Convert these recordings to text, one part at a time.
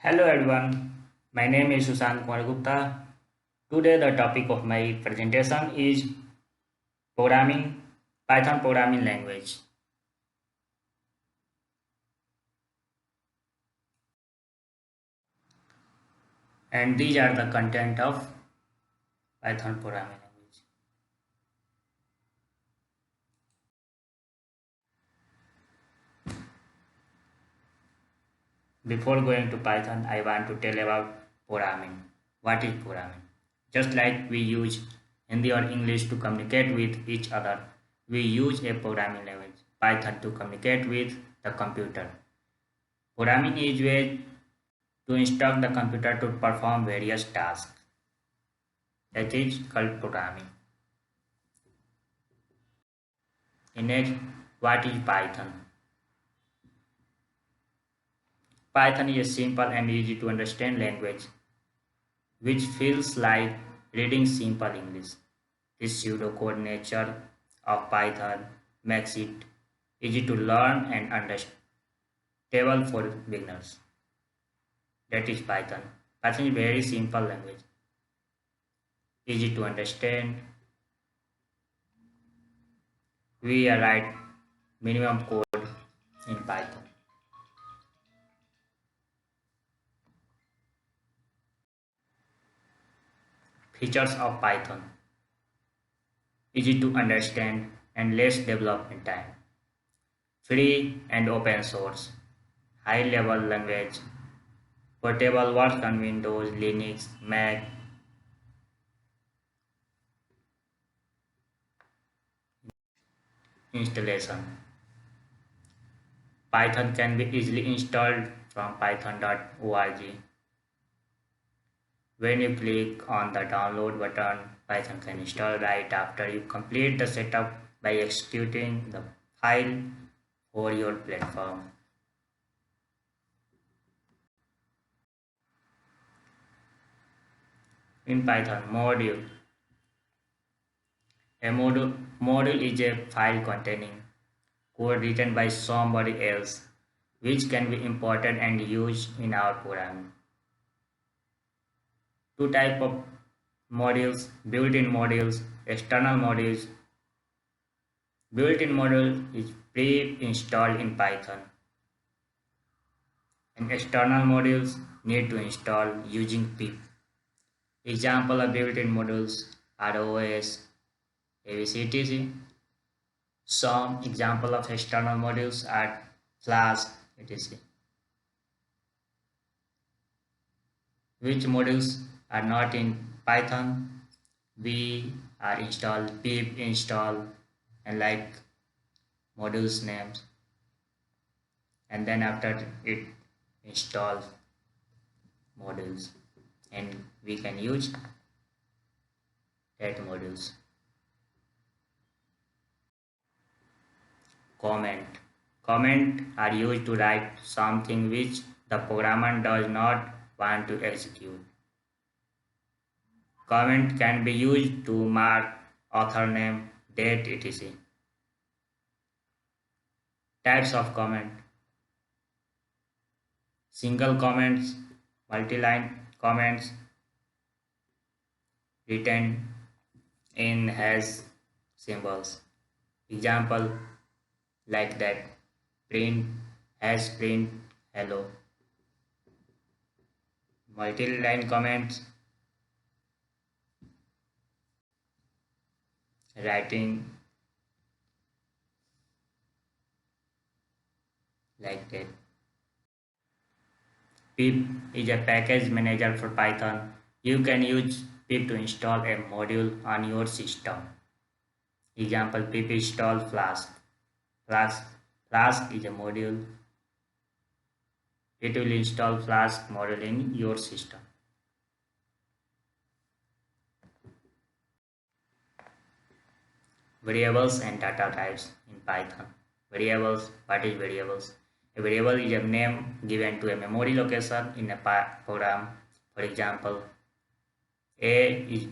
Hello everyone, my name is Sushant Kumar Gupta. Today the topic of my presentation is programming, Python programming language. And these are the content of Python programming language. Before going to Python, I want to tell about programming. What is programming? Just like we use Hindi or English to communicate with each other, we use a programming language, Python, to communicate with the computer. Programming is way to instruct the computer to perform various tasks. That is called programming. Next, what is Python? Python is a simple and easy to understand language which feels like reading simple English. This pseudocode nature of Python makes it easy to learn and understandable for beginners. That is Python. Python is very simple language, easy to understand. We write minimum code in Python. Features of Python: easy to understand and less development time, free and open source, high level language, portable, works on Windows, Linux, Mac. Installation: Python can be easily installed from python.org. When you click on the download button, Python can install right after you complete the setup by executing the file for your platform. In Python, module. A module is a file containing code written by somebody else, which can be imported and used in our program. Two type of modules: built-in modules, external modules. Built-in module is pre-installed in Python, and external modules need to install using pip. Example of built-in modules are OS, ABCTC. Some example of external modules are Flask, etc. Which modules are not in Python? We are install pip install and like modules names, and then after it install modules, and we can use that modules. Comment are used to write something which the programmer does not want to execute. Comment can be used to mark author name, date, etc. Types of comment: single comments, multi-line comments, written in hash symbols. Example like that: print hash print hello. Multi-line comments, writing like that. Pip is a package manager for Python. You can use pip to install a module on your system. Example: pip install Flask. Flask is a module. It will install Flask module in your system. Variables and data types in Python. Variables. What is variables? A variable is a name given to a memory location in a program. For example, a is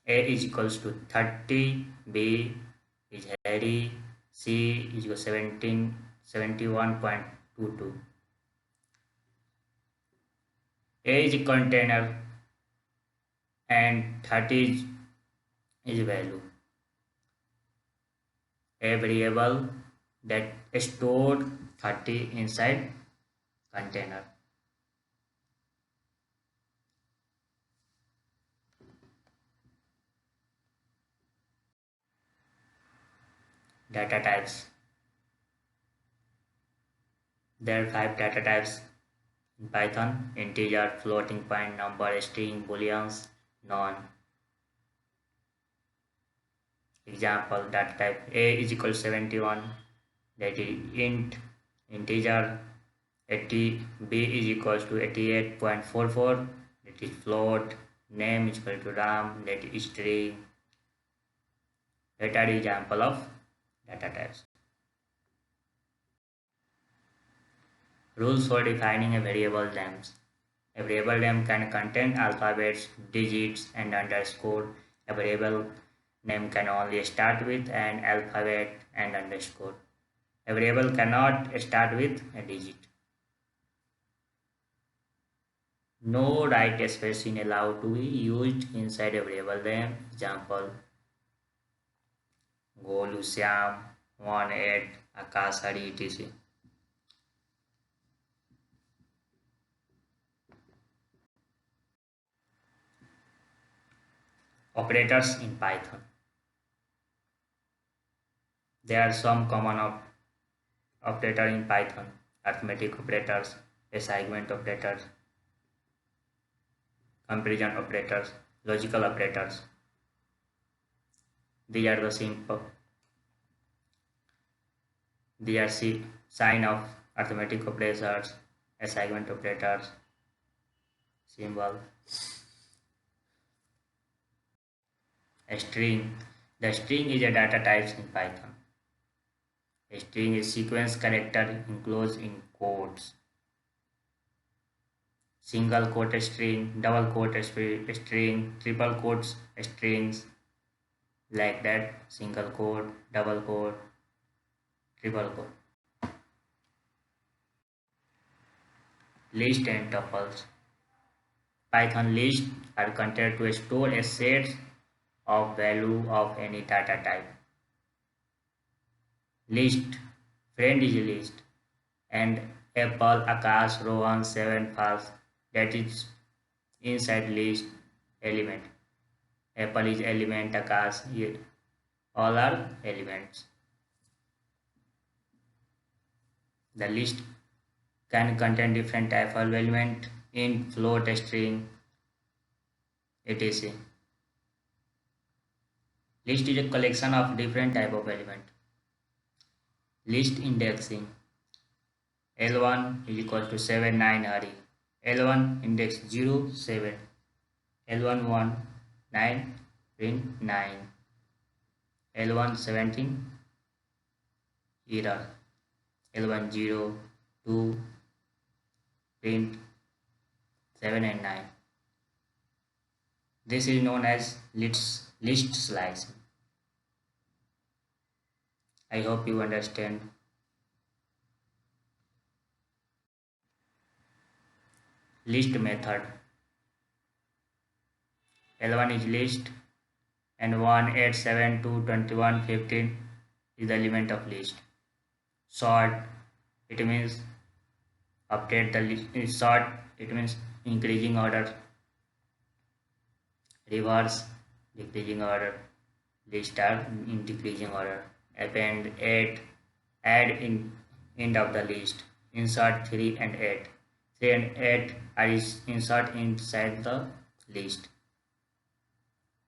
a is equals to 30, b is Harry, c is equal 71.22. A is a container and 30 is value. A variable that stored 30 inside container. Data types. There are 5 data types in Python: integer, floating point, number, string, booleans, none. Example: data type A is equal to 71, that is int, integer. 80, B is equals to 88.44, that is float. Name is equal to Ram, that is string. That are example of data types. Rules for defining a variable names. A variable name can contain alphabets, digits, and underscore. A variable name can only start with an alphabet and underscore. A variable cannot start with a digit. No right space is allowed to be used inside a variable name. Example: Golu Syam, 1 8, Akash Hari, etc. Operators in Python. There are some common operators in Python: arithmetic operators, assignment operators, comparison operators, logical operators. These are the simple. These are sign of arithmetic operators, assignment operators, symbol. A string. The string is a data type in Python. A string is sequence character enclosed in quotes. Single quote string, double quote string, triple quotes strings, like that. Single quote, double quote, triple quote. List and tuples. Python lists are considered to store a set of value of any data type. List. Friend is a list. And Apple, Akash, Rohan, 7, Fast, that is inside list element. Apple is element, Akash, all are elements. The list can contain different type of element in float, string, etc. List is a collection of different type of element. List indexing. L1 is equal to 7 9 Hari. L1 index 0 7. L1 1 9 print 9. L1 17 error. L1 0 2 print 7 and 9. This is known as list slicing. I hope you understand. List method. L1 is list and 1 8 7 2 21 15 is the element of list. Sort, it means update the list. Sort, it means increasing order. Reverse, decreasing order. List are in decreasing order. Append, add in end of the list. Insert 3 and 8. 3 and 8 are insert inside the list.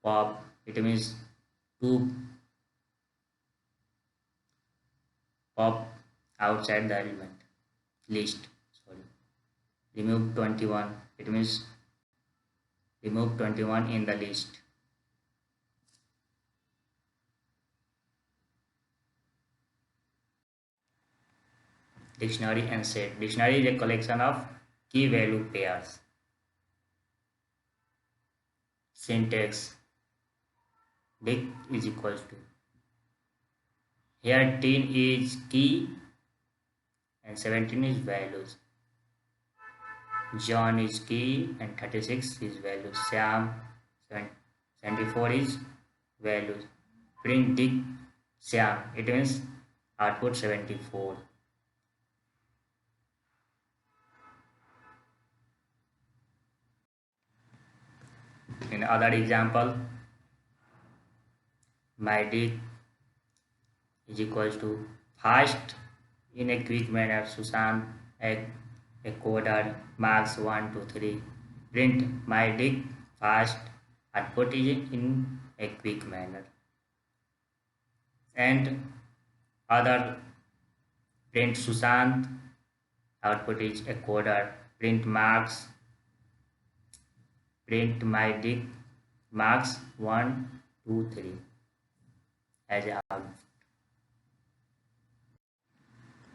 Pop, it means to pop outside the element list. Sorry. Remove 21, it means remove 21 in the list. Dictionary and set. Dictionary is a collection of key value pairs. Syntax. Dict is equals to. Here 10 is key and 17 is values. John is key and 36 is value. Sam 74 is value. Print Dick Sam. It means output 74. In other example, my dick is equals to fast in a quick manner. Susan a coder marks 1 2 3. Print my dick fast output is in a quick manner. And other print Sushant output is a coder. Print marks print my dick marks 1 2 3 as a output.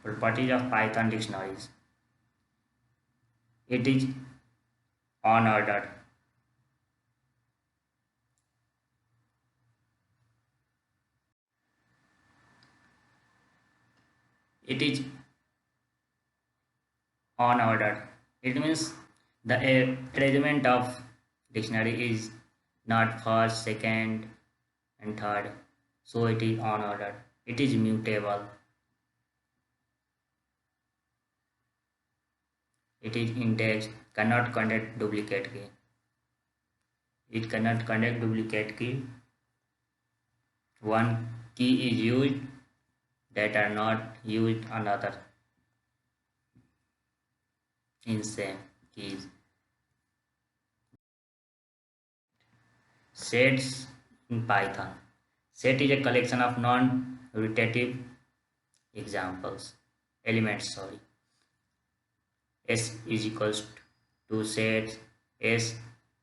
Properties of Python dictionaries. It is unordered. It is unordered. It means the arrangement of dictionary is not first, second, and third. So it is unordered. It is mutable. It is indexed. Cannot contain duplicate key. It cannot contain duplicate key. One key is used that are not used another in same keys. Sets in Python. Set is a collection of non-repetitive elements. S is equals to sets S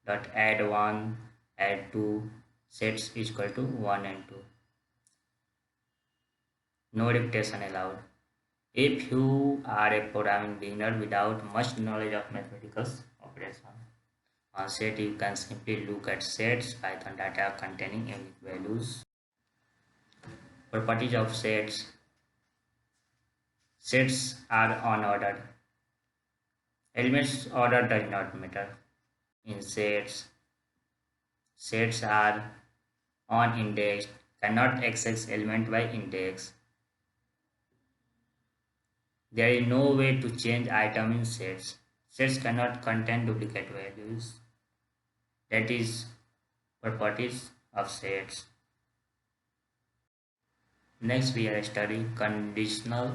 dot add 1, add 2, sets is equal to 1 and 2. No repetition allowed. If you are a programming beginner without much knowledge of mathematical operation, on set you can simply look at sets, Python data containing unique values. Properties of sets. Sets are unordered. Elements order does not matter. In sets, sets are unindexed, cannot access element by index. There is no way to change item in sets. Sets cannot contain duplicate values. That is properties of sets. Next we are studying conditional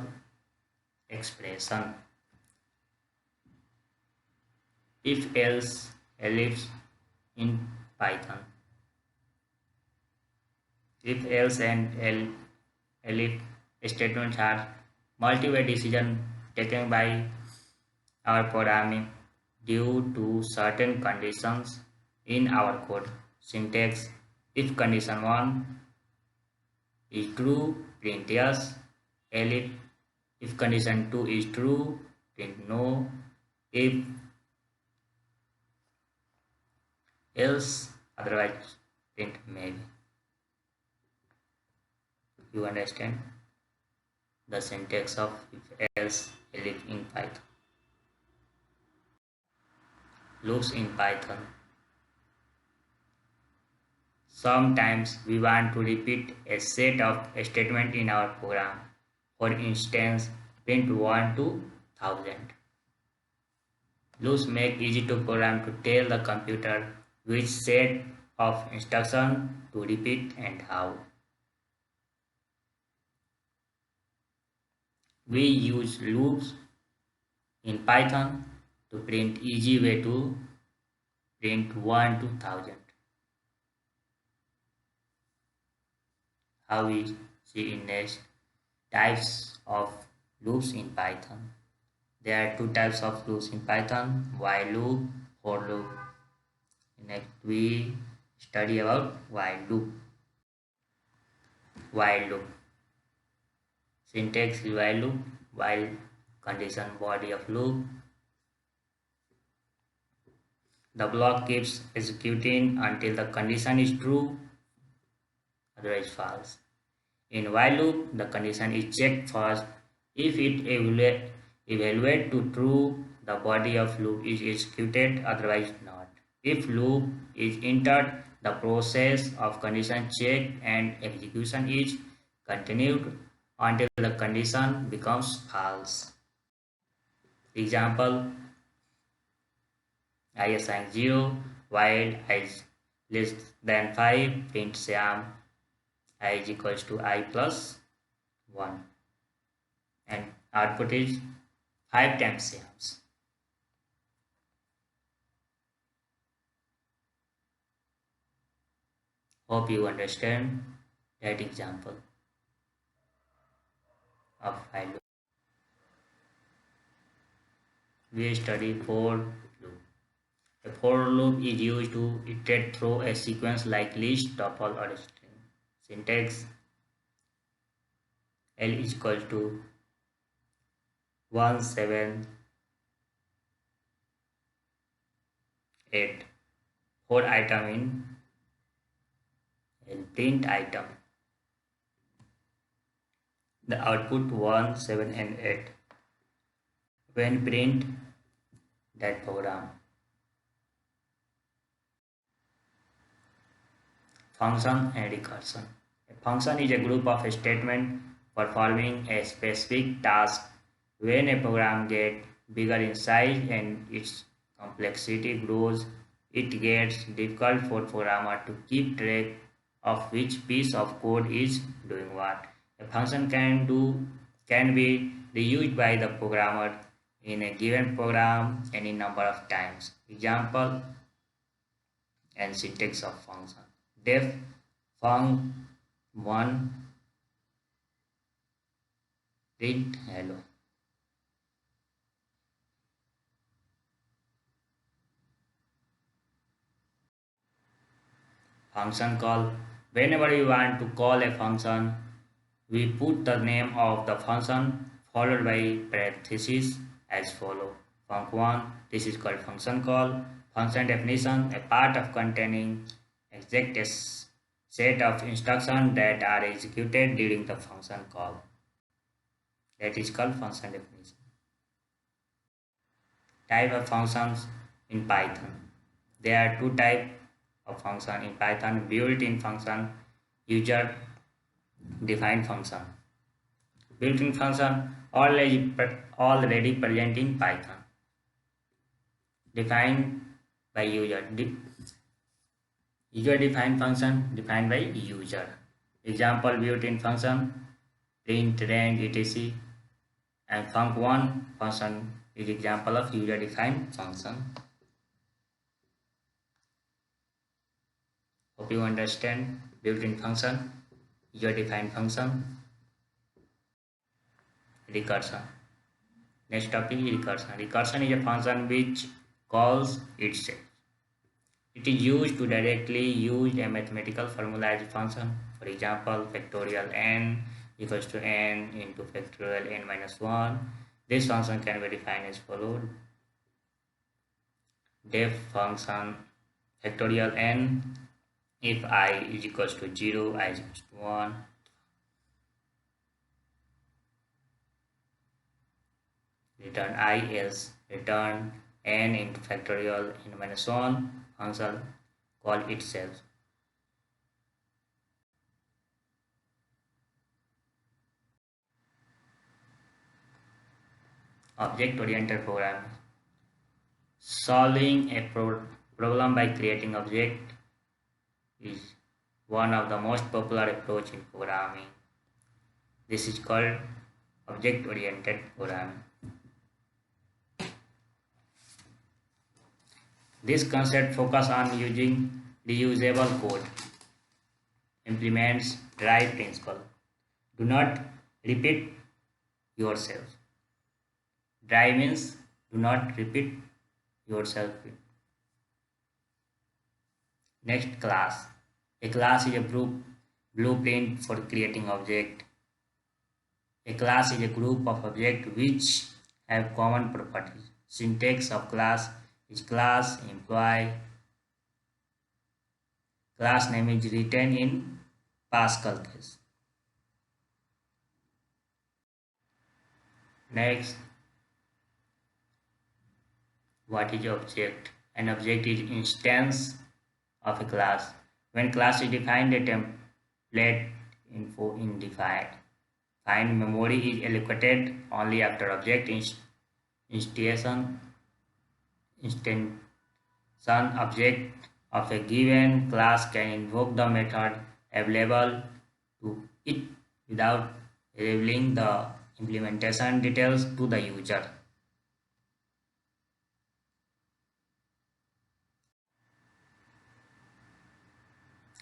expression. If else ellipse in Python. If else and ellipse statements are multi-way decision taken by our programming due to certain conditions in our code. Syntax: if condition 1 is true, print yes. Ellipse: if condition 2 is true, print no. If else, otherwise print maybe. You understand the syntax of if else ellipse in Python. Loops in Python. Sometimes we want to repeat a set of statements in our program. For instance, print 1 to 1000. Loops make easy to program to tell the computer which set of instructions to repeat and how. We use loops in Python to print easy way to print 1 to 1000. How we see in next types of loops in Python. There are two types of loops in Python: while loop, for loop. Next we study about while loop. While loop. Syntax is while loop, while condition body of loop. The block keeps executing until the condition is true, otherwise false. In while loop, the condition is checked first. If it evaluates to true, the body of loop is executed, otherwise not. If loop is entered, the process of condition check and execution is continued until the condition becomes false. Example, I assign 0 while I is less than 5, print Syam I is equals to I plus 1, and output is 5 times Syams. Hope you understand that example of while loop. We study for loop. A for loop is used to iterate through a sequence like list, tuple, or string. Syntax: L is equal to 178 4 item in L, print item. The output 1, 7 and 8. When print that program. Function and recursion. A function is a group of statements performing a specific task. When a program gets bigger in size and its complexity grows, it gets difficult for programmer to keep track of which piece of code is doing what. A function can be reused by the programmer in a given program any number of times. Example and syntax of function: def func1 print hello. Function call: whenever we want to call a function, we put the name of the function followed by parentheses as follow. Func1, this is called function call. Function definition: a part of containing exact set of instructions that are executed during the function call. That is called function definition. Type of functions in Python. There are two types of function in Python: built-in function, user-defined function. Built-in function already present in Python, defined by user. User-defined function defined by user. Example: built-in function, print range etc. And func1 function is example of user-defined function. Hope you understand built-in function, user-defined function. Recursion. Next topic is recursion. Recursion is a function which calls itself. It is used to directly use a mathematical formula as a function. For example, factorial n equals to n into factorial n minus 1. This function can be defined as follows: def function factorial n if I is equals to 0, I is equals to 1. Return I else return n into factorial n minus 1. Function call itself. Object-oriented programming. Solving a problem by creating object is one of the most popular approach in programming. This is called object-oriented programming. This concept focuses on using reusable code, implements drive principle. Do not repeat yourself. Drive means do not repeat yourself. Next, class. A class is a blueprint for creating object. A class is a group of objects which have common properties. Syntax of class is class employee. Class name is written in Pascal case. Next, What is object? An object is instance of a class. When class is defined, a template info in defined. Find memory is allocated only after object instantiation. Instantiation object of a given class can invoke the method available to it without revealing the implementation details to the user.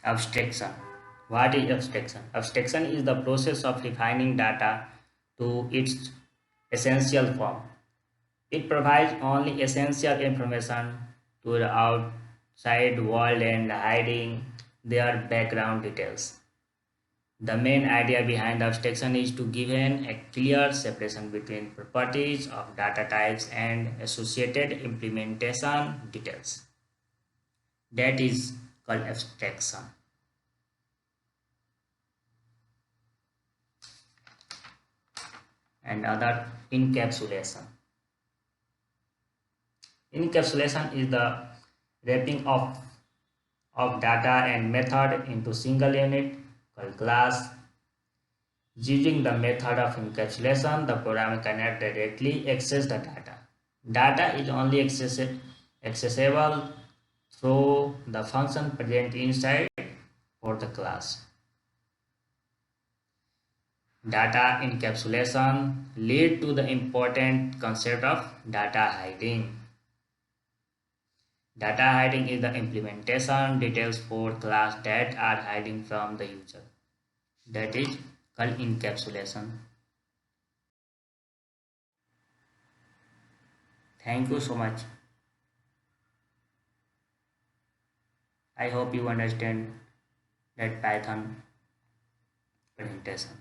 Abstraction. What is abstraction? Abstraction is the process of refining data to its essential form. It provides only essential information to the outside world and hiding their background details. The main idea behind abstraction is to give a clear separation between properties of data types and associated implementation details. That is called abstraction. And other encapsulation. Encapsulation is the wrapping of data and method into single unit called class. Using the method of encapsulation, the program cannot directly access the data. Data is only accessible through the function present inside for the class. Data encapsulation lead to the important concept of data hiding. Data hiding is the implementation details for class that are hiding from the user. That is called encapsulation. Thank you so much. I hope you understand that Python presentation.